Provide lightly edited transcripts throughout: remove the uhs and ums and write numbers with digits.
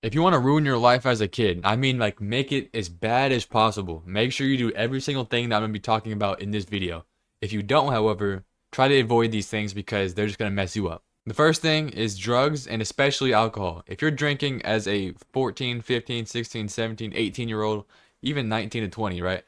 If you want to ruin your life as a kid, I mean like make it as bad as possible. Make sure you do every single thing that I'm going to be talking about in this video. If you don't, however, try to avoid these things because they're just going to mess you up. The first thing is drugs and especially alcohol. If you're drinking as a 14, 15, 16, 17, 18-year-old, even 19 to 20, right?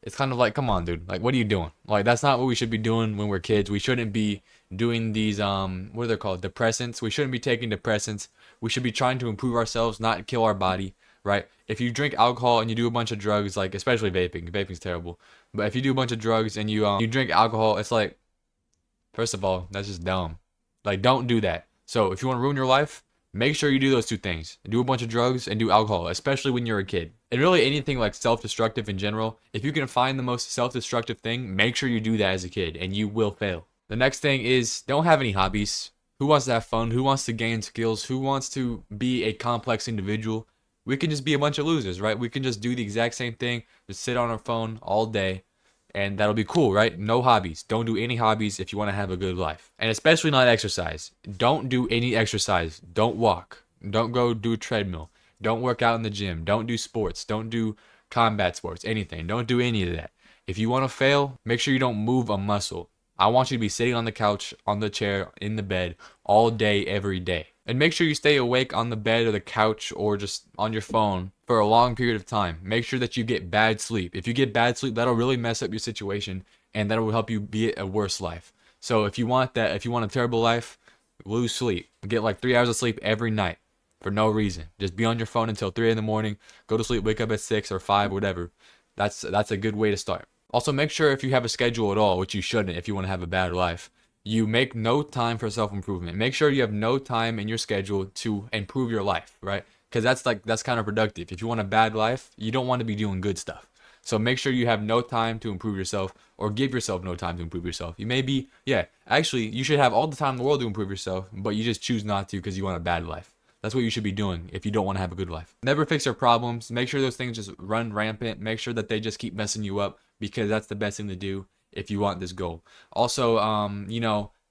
It's kind of like, come on, dude. Like, what are you doing? Like, that's not what we should be doing when we're kids. We shouldn't be doing these, what are they called? Depressants. We shouldn't be taking depressants. We should be trying to improve ourselves, not kill our body, right? If you drink alcohol and you do a bunch of drugs, like, especially vaping, vaping's terrible. But if you do a bunch of drugs and you drink alcohol, it's like, first of all, that's just dumb. Like, don't do that. So, if you want to ruin your life, make sure you do those two things. Do a bunch of drugs and do alcohol, especially when you're a kid. And really anything like self-destructive in general, if you can find the most self-destructive thing, make sure you do that as a kid and you will fail. The next thing is don't have any hobbies. Who wants to have fun? Who wants to gain skills? Who wants to be a complex individual? We can just be a bunch of losers, right? We can just do the exact same thing, just sit on our phone all day, and that'll be cool, right? No hobbies. Don't do any hobbies if you want to have a good life. And especially not exercise. Don't do any exercise. Don't walk. Don't go do a treadmill. Don't work out in the gym. Don't do sports. Don't do combat sports. Anything. Don't do any of that. If you want to fail, make sure you don't move a muscle. I want you to be sitting on the couch, on the chair, in the bed all day, every day. And make sure you stay awake on the bed or the couch or just on your phone for a long period of time. Make sure that you get bad sleep. If you get bad sleep, that'll really mess up your situation and that'll help you be a worse life. So if you want that, if you want a terrible life, lose sleep. Get like 3 hours of sleep every night for no reason. Just be on your phone until 3 in the morning. Go to sleep, wake up at 6 or 5, whatever. That's a good way to start. Also, make sure if you have a schedule at all, which you shouldn't if you want to have a bad life, you make no time for self-improvement. Make sure you have no time in your schedule to improve your life, right? Because that's counterproductive. If you want a bad life, you don't want to be doing good stuff. So make sure you have no time to improve yourself or give yourself no time to improve yourself. You may be, yeah, actually, you should have all the time in the world to improve yourself, but you just choose not to because you want a bad life. That's what you should be doing if you don't want to have a good life. Never fix your problems. Make sure those things just run rampant. Make sure that they just keep messing you up because that's the best thing to do if you want this goal. Also,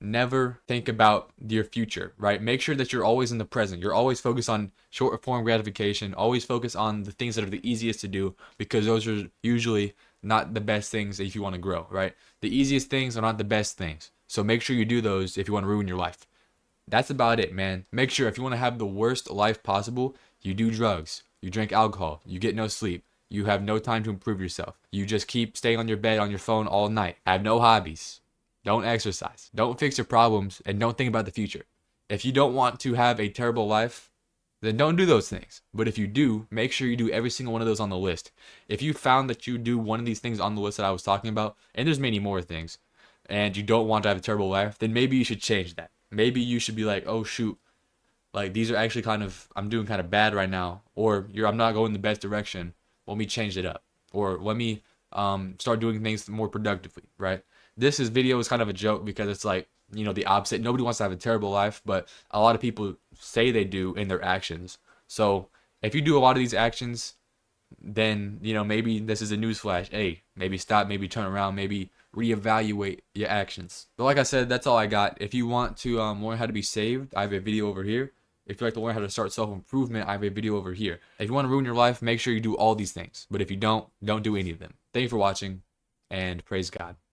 never think about your future, right? Make sure that you're always in the present. You're always focused on short form gratification. Always focus on the things that are the easiest to do because those are usually not the best things if you want to grow, right? The easiest things are not the best things. So make sure you do those if you want to ruin your life. That's about it, man. Make sure if you want to have the worst life possible, you do drugs, you drink alcohol, you get no sleep, you have no time to improve yourself. You just keep staying on your bed on your phone all night. Have no hobbies. Don't exercise. Don't fix your problems and don't think about the future. If you don't want to have a terrible life, then don't do those things. But if you do, make sure you do every single one of those on the list. If you found that you do one of these things on the list that I was talking about, and there's many more things, and you don't want to have a terrible life, then maybe you should change that. Maybe you should be like, oh shoot, like these are actually I'm doing kind of bad right now, or I'm not going the best direction. Let me change it up, or let me start doing things more productively, right? This video is kind of a joke because it's like, the opposite. Nobody wants to have a terrible life, but a lot of people say they do in their actions. So if you do a lot of these actions, then maybe this is a newsflash. Hey, maybe stop, maybe turn around, maybe reevaluate your actions. But like I said, that's all I got. If you want to learn how to be saved, I have a video over here. If you like to learn how to start self-improvement, I have a video over here. If you want to ruin your life, make sure you do all these things. But if you don't do any of them. Thank you for watching, and praise God.